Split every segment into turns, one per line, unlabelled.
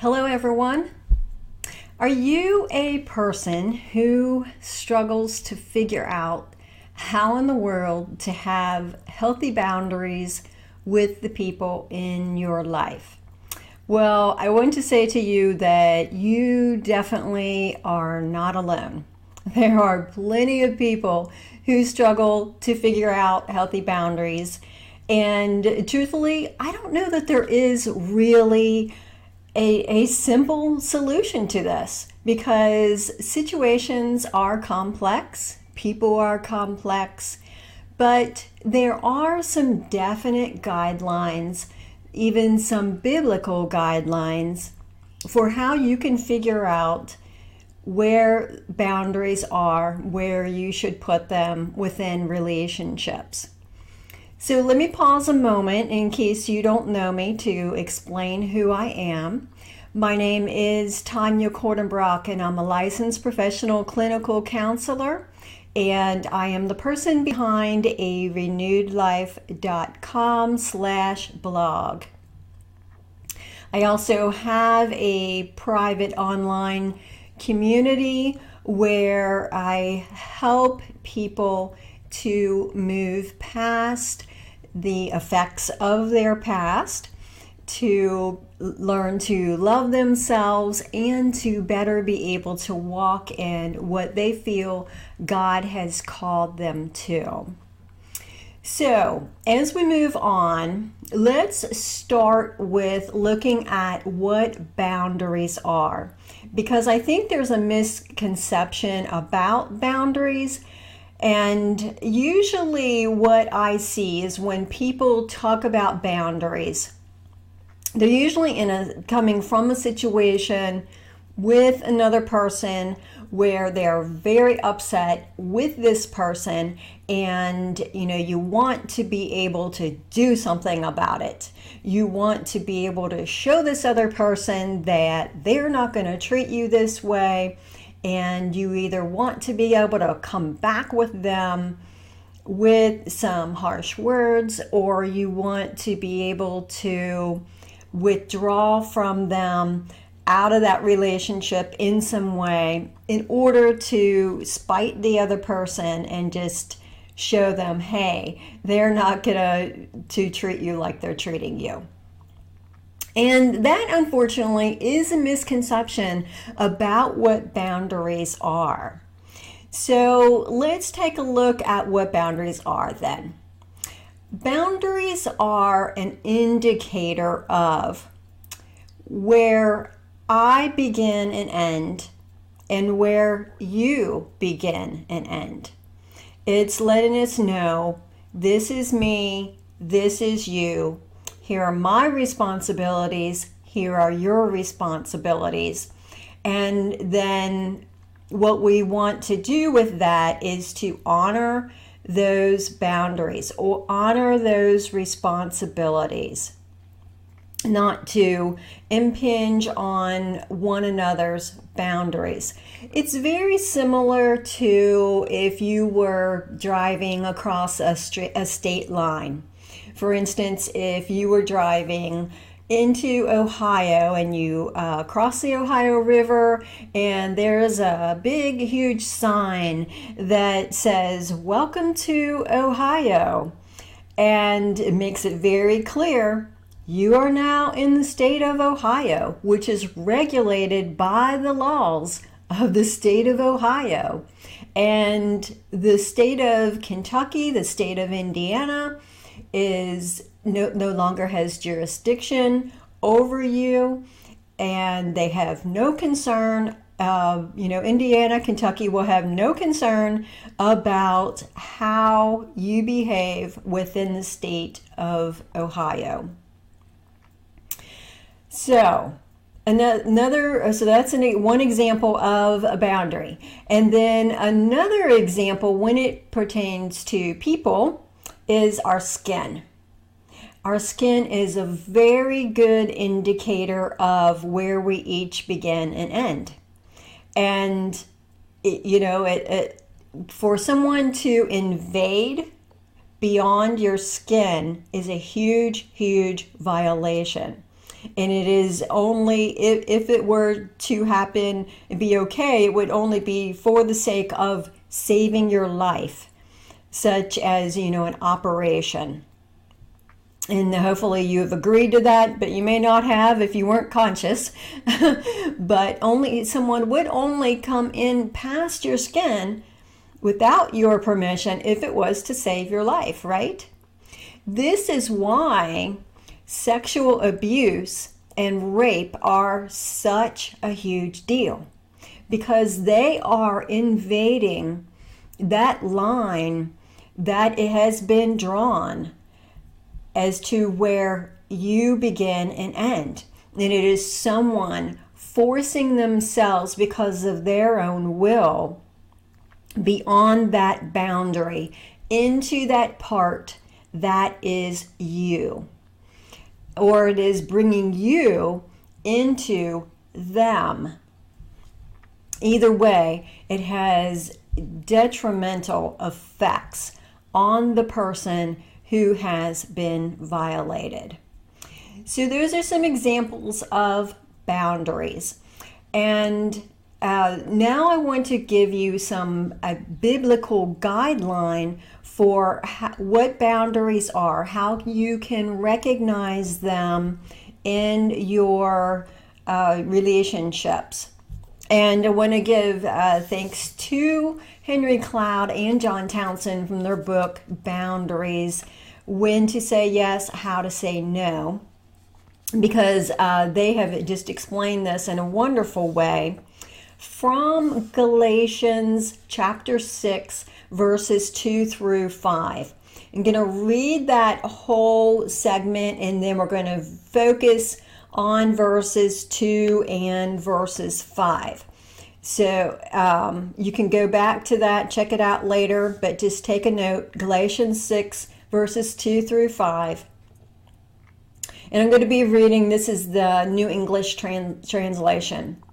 Hello, everyone. Are you a person who struggles to figure out how in the world to have healthy boundaries with the people in your life? Well, I want to say to you that you definitely are not alone. There are plenty of people who struggle to figure out healthy boundaries. And truthfully, I don't know that there is really a simple solution to this because situations are complex, people are complex, but there are some definite guidelines, even some biblical guidelines for how you can figure out where boundaries are, where you should put them within relationships. So let me pause a moment in case you don't know me to explain who I am. My name is Tanya Kortenbrock, and I'm a licensed professional clinical counselor, and I am the person behind a renewedlife.com/blog. I also have a private online community where I help people to move past the effects of their past, to learn to love themselves, and to better be able to walk in what they feel God has called them to. So, as we move on, let's start with looking at what boundaries are, because I think there's a misconception about boundaries. And usually what I see is when people talk about boundaries, they're usually coming from a situation with another person where they're very upset with this person, and you want to be able to do something about it. You want to be able to show this other person that they're not going to treat you this way. And you either want to be able to come back with them with some harsh words, or you want to be able to withdraw from them out of that relationship in some way in order to spite the other person and just show them, hey, they're not gonna to treat you like they're treating you. And that, unfortunately, is a misconception about what boundaries are. So let's take a look at what boundaries are then. Boundaries are an indicator of where I begin and end and where you begin and end. It's letting us know, this is me, this is you. Here are my responsibilities. Here are your responsibilities. And then what we want to do with that is to honor those boundaries or honor those responsibilities, not to impinge on one another's boundaries. It's very similar to if you were driving across a state line. For instance, if you were driving into Ohio and you cross the Ohio River and there's a big, huge sign that says, "Welcome to Ohio." And it makes it very clear you are now in the state of Ohio, which is regulated by the laws of the state of Ohio. And the state of Kentucky, the state of Indiana, is no longer has jurisdiction over you, and they have no concern. Indiana, Kentucky will have no concern about how you behave within the state of Ohio. So that's one example of a boundary. And then another example when it pertains to people is our skin. Our skin is a very good indicator of where we each begin and end. And for someone to invade beyond your skin is a huge, huge violation. And it is only, if it were to happen and be okay, it would only be for the sake of saving your life, such as, an operation. And hopefully you have agreed to that, but you may not have if you weren't conscious. But someone would only come in past your skin without your permission if it was to save your life, right? This is why sexual abuse and rape are such a huge deal, because they are invading that line that it has been drawn as to where you begin and end. And it is someone forcing themselves because of their own will beyond that boundary into that part that is you. Or it is bringing you into them. Either way, it has detrimental effects on the person who has been violated. So those are some examples of boundaries. And now I want to give you a biblical guideline for what boundaries are, how you can recognize them in your relationships. And I want to give thanks to Henry Cloud and John Townsend from their book, Boundaries, When to Say Yes, How to Say No, because they have just explained this in a wonderful way from Galatians chapter 6, verses 2 through 5. I'm going to read that whole segment, and then we're going to focus on verses 2 and verses 5. So you can go back to that, check it out later, but just take a note, Galatians 6, verses 2 through 5. And I'm going to be reading, this is the New English translation.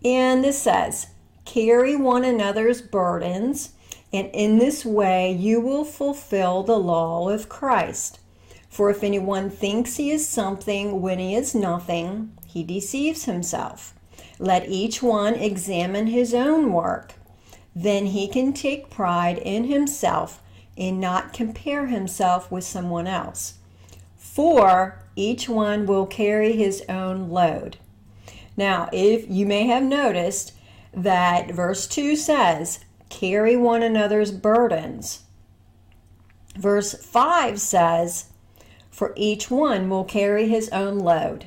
And this says, "Carry one another's burdens, and in this way you will fulfill the law of Christ. For if anyone thinks he is something when he is nothing, he deceives himself. Let each one examine his own work. Then he can take pride in himself and not compare himself with someone else. For each one will carry his own load." Now, if you may have noticed that verse 2 says, "Carry one another's burdens." Verse 5 says, "For each one will carry his own load."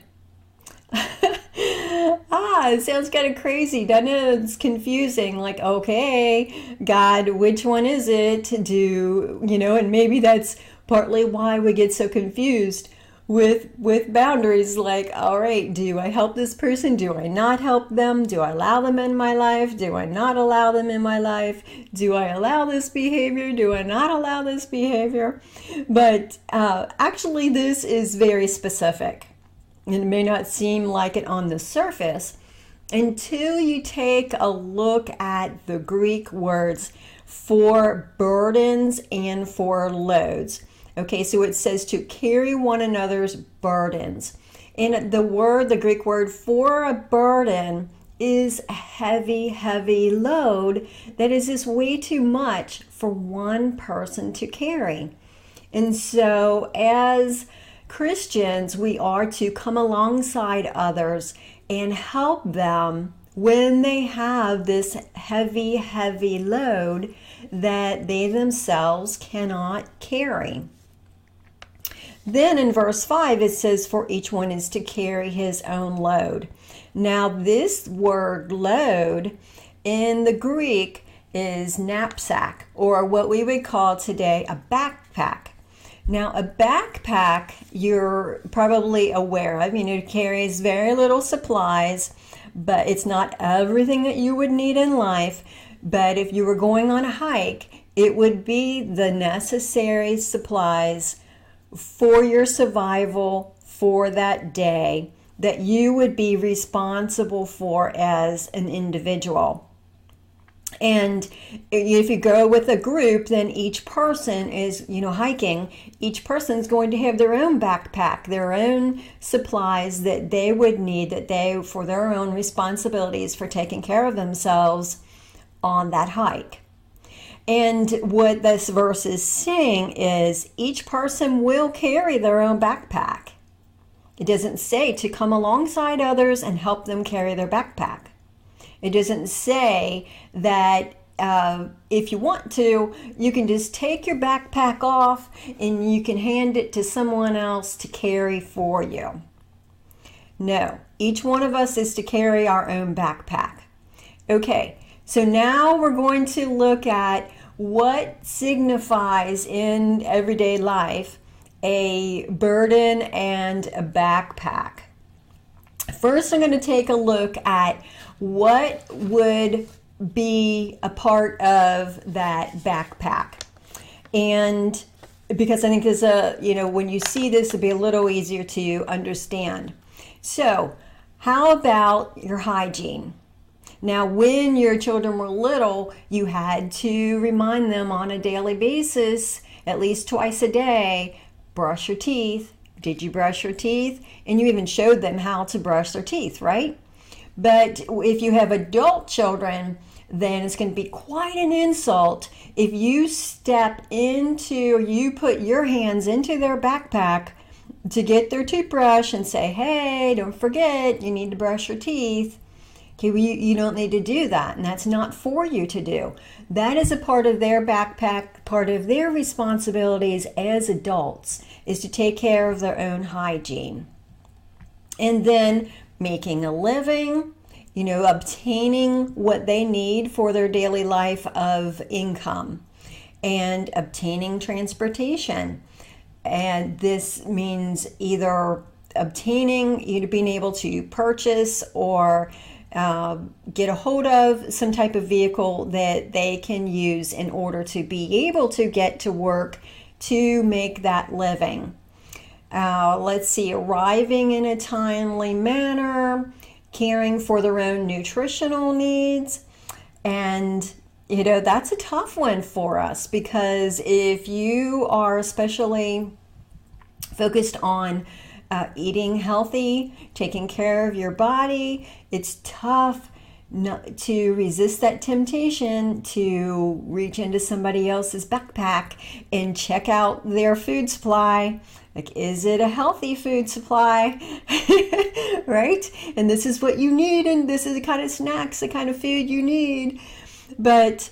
It sounds kind of crazy, doesn't it? It's confusing. Like, okay, God, which one is it to do? And maybe that's partly why we get so confused with boundaries. Like, all right, do I help this person? Do I not help them? Do I allow them in my life? Do I not allow them in my life? Do I allow this behavior? Do I not allow this behavior? But actually, this is very specific. And it may not seem like it on the surface until you take a look at the Greek words for burdens and for loads. Okay, so it says to carry one another's burdens. And the Greek word for a burden is a heavy, heavy load that is just way too much for one person to carry. And so as Christians, we are to come alongside others and help them when they have this heavy, heavy load that they themselves cannot carry. Then in verse 5, it says, "For each one is to carry his own load." Now, this word load in the Greek is knapsack, or what we would call today a backpack. Now, a backpack, you're probably aware of, it carries very little supplies, but it's not everything that you would need in life. But if you were going on a hike, it would be the necessary supplies for your survival for that day that you would be responsible for as an individual. And if you go with a group, then each person is, hiking, each person's going to have their own backpack, their own supplies that they would need, for their own responsibilities for taking care of themselves on that hike. And what this verse is saying is each person will carry their own backpack. It doesn't say to come alongside others and help them carry their backpack. It doesn't say that if you want to, you can just take your backpack off and you can hand it to someone else to carry for you. No, each one of us is to carry our own backpack. Okay, so now we're going to look at what signifies in everyday life a burden and a backpack. First, I'm going to take a look at what would be a part of that backpack. And because I think when you see this, it'll be a little easier to understand. So, how about your hygiene? Now, when your children were little, you had to remind them on a daily basis, at least twice a day, brush your teeth. Did you brush your teeth? And you even showed them how to brush their teeth, right? But if you have adult children, then it's going to be quite an insult if you you put your hands into their backpack to get their toothbrush and say, hey, don't forget, you need to brush your teeth. Okay, you don't need to do that, and that's not for you to do. That is a part of their backpack, part of their responsibilities as adults, is to take care of their own hygiene. And then making a living, obtaining what they need for their daily life of income, and obtaining transportation. And this means either obtaining, being able to purchase or get a hold of some type of vehicle that they can use in order to be able to get to work to make that living. Let's see, arriving in a timely manner, caring for their own nutritional needs. And, that's a tough one for us, because if you are especially focused on eating healthy, taking care of your body, it's tough not to resist that temptation to reach into somebody else's backpack and check out their food supply. Like, is it a healthy food supply? Right? And this is what you need, and this is the kind of snacks, the kind of food you need. But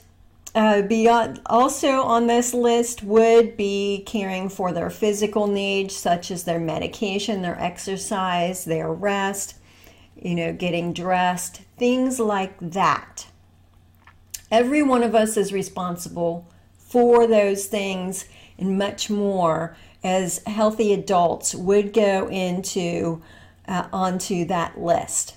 beyond, also on this list would be caring for their physical needs, such as their medication, their exercise, their rest, getting dressed, things like that. Every one of us is responsible for those things and much more, as healthy adults would go onto that list.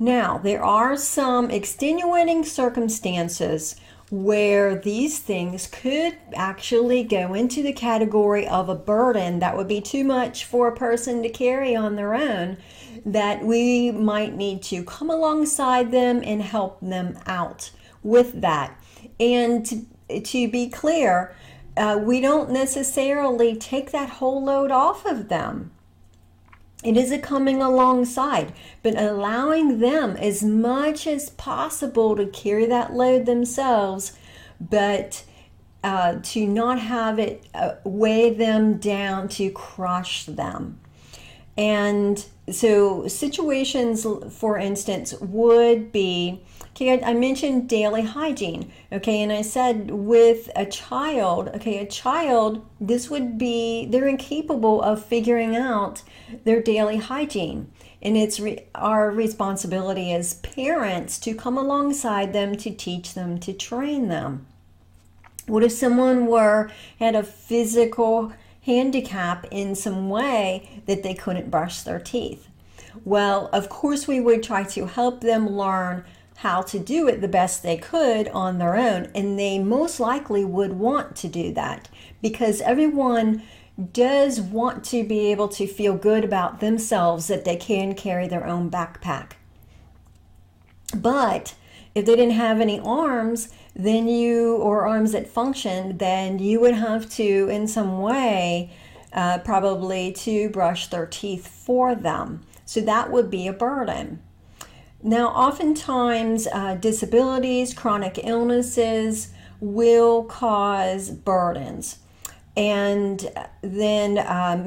Now, there are some extenuating circumstances where these things could actually go into the category of a burden that would be too much for a person to carry on their own, that we might need to come alongside them and help them out with that. And to be clear, we don't necessarily take that whole load off of them. It is a coming alongside, but allowing them as much as possible to carry that load themselves, but to not have it weigh them down to crush them. And so situations, for instance, would be, okay, I mentioned daily hygiene, okay, and I said with a child, this would be, they're incapable of figuring out their daily hygiene. And it's our responsibility as parents to come alongside them, to teach them, to train them. What if someone had a physical handicap in some way that they couldn't brush their teeth? Well, of course we would try to help them learn how to do it the best they could on their own, and they most likely would want to do that, because everyone does want to be able to feel good about themselves that they can carry their own backpack. But if they didn't have any arms, then or arms that function, then you would have to, in some way, probably to brush their teeth for them. So that would be a burden. Now, oftentimes, disabilities, chronic illnesses will cause burdens. And then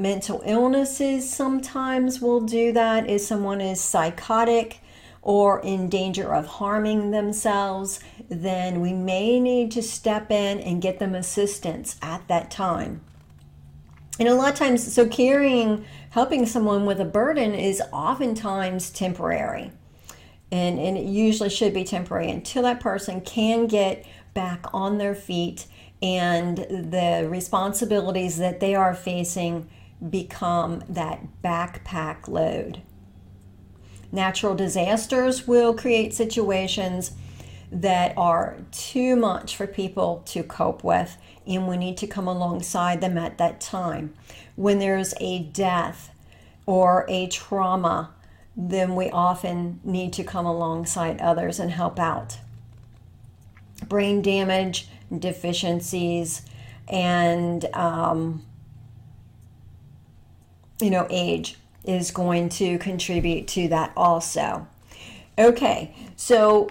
mental illnesses sometimes will do that if someone is psychotic or in danger of harming themselves, then we may need to step in and get them assistance at that time. And a lot of times, so helping someone with a burden is oftentimes temporary. And it usually should be temporary until that person can get back on their feet and the responsibilities that they are facing become that backpack load. Natural disasters will create situations that are too much for people to cope with, and we need to come alongside them at that time. When there's a death or a trauma, then we often need to come alongside others and help out. Brain damage, deficiencies, and age is going to contribute to that also. Okay, so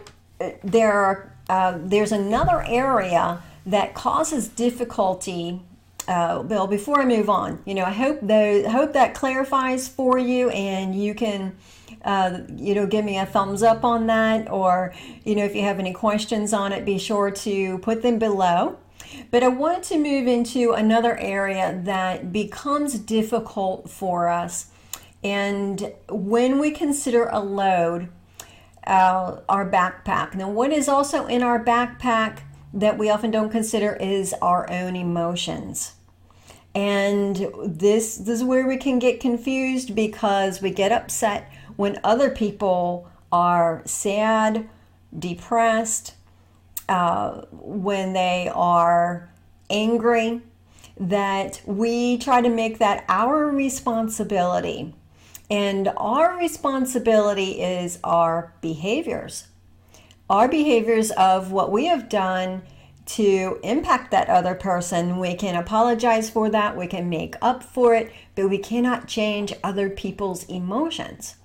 there's another area that causes difficulty. Bill, before I move on, I hope that clarifies for you, and you can give me a thumbs up on that, or if you have any questions on it, be sure to put them below. But I wanted to move into another area that becomes difficult for us, and when we consider a load, our backpack. Now, what is also in our backpack that we often don't consider is our own emotions. And this is where we can get confused, because we get upset when other people are sad, depressed, when they are angry, that we try to make that our responsibility. And our responsibility is our behaviors of what we have done to impact that other person. We can apologize for that, we can make up for it, but we cannot change other people's emotions.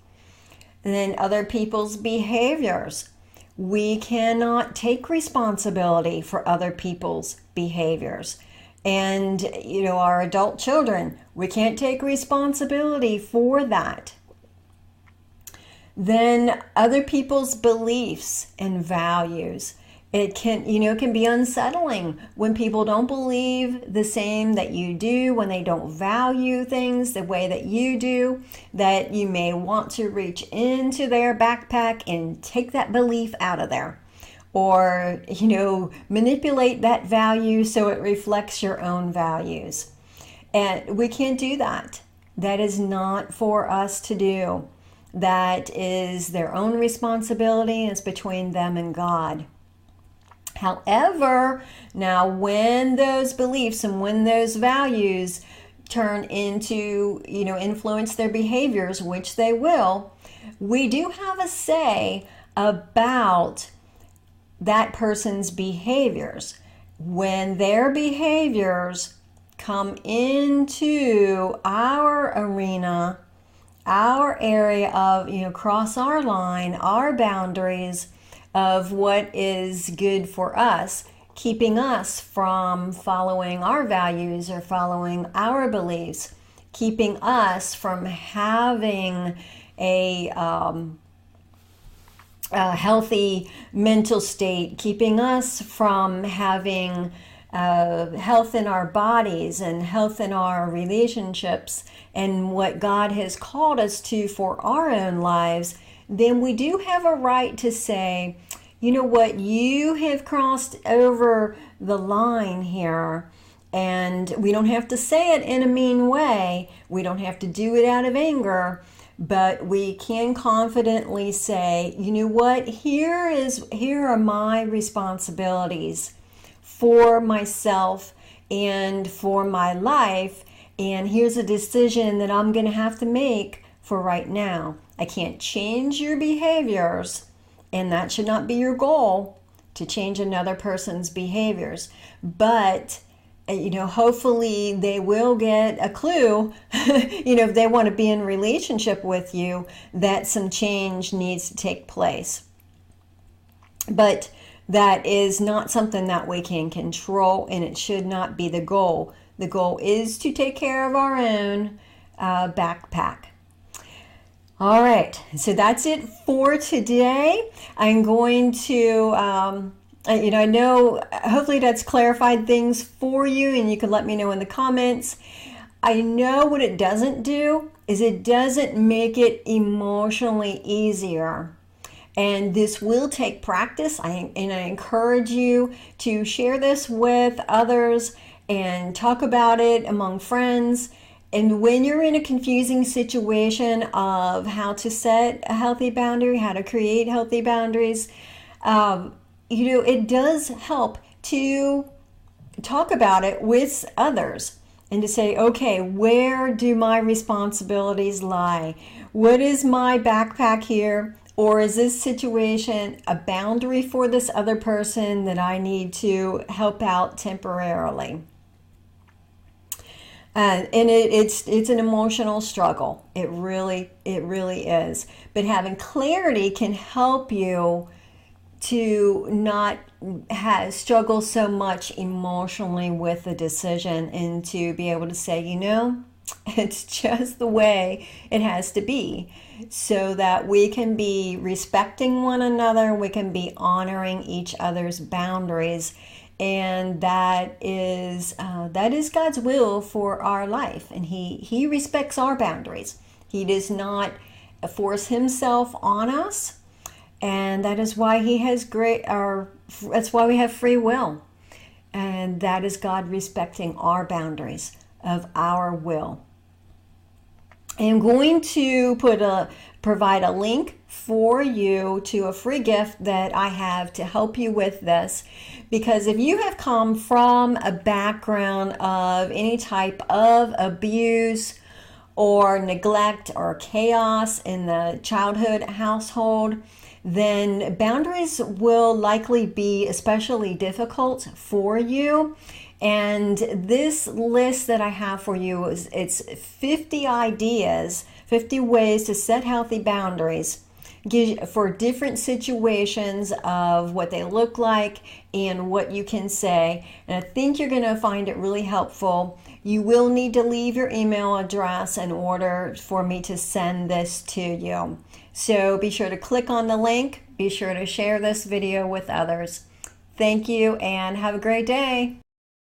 And then other people's behaviors. We cannot take responsibility for other people's behaviors. And, our adult children, we can't take responsibility for that. Then other people's beliefs and values. It can be unsettling when people don't believe the same that you do, when they don't value things the way that you do, that you may want to reach into their backpack and take that belief out of there. Or, manipulate that value so it reflects your own values. And we can't do that. That is not for us to do. That is their own responsibility. It's between them and God. However, now when those beliefs and when those values turn into, influence their behaviors, which they will, we do have a say about that person's behaviors. When their behaviors come into our arena, our area of, cross our line, our boundaries of what is good for us, keeping us from following our values or following our beliefs, keeping us from having a healthy mental state, keeping us from having health in our bodies and health in our relationships and what God has called us to for our own lives, then we do have a right to say, you know what, you have crossed over the line here. And we don't have to say it in a mean way. We don't have to do it out of anger. But we can confidently say, you know what, here are my responsibilities for myself and for my life. And here's a decision that I'm going to have to make for right now. I can't change your behaviors. And that should not be your goal, to change another person's behaviors. But hopefully they will get a clue, if they want to be in relationship with you, that some change needs to take place. But that is not something that we can control, and it should not be the goal. The goal is to take care of our own backpack. All right, so that's it for today. I'm going to, I know, hopefully that's clarified things for you, and you can let me know in the comments. I know what it doesn't do is it doesn't make it emotionally easier. And this will take practice, and I encourage you to share this with others and talk about it among friends. And when you're in a confusing situation of how to set a healthy boundary, how to create healthy boundaries, it does help to talk about it with others and to say, okay, where do my responsibilities lie? What is my backpack here? Or is this situation a boundary for this other person that I need to help out temporarily? And it's an emotional struggle. It really is. But having clarity can help you to not struggle so much emotionally with the decision, and to be able to say, it's just the way it has to be, so that we can be respecting one another, we can be honoring each other's boundaries, and that is God's will for our life. And He respects our boundaries. He does not force Himself on us, and that is why that's why we have free will, and that is God respecting our boundaries of our will. I'm going to provide a link for you to a free gift that I have to help you with this, because if you have come from a background of any type of abuse or neglect or chaos in the childhood household, then boundaries will likely be especially difficult for you. And this list that I have for you it's 50 ideas, 50 ways to set healthy boundaries for different situations of what they look like and what you can say. And I think you're going to find it really helpful. You will need to leave your email address in order for me to send this to you. So be sure to click on the link. Be sure to share this video with others. Thank you, and have a great day.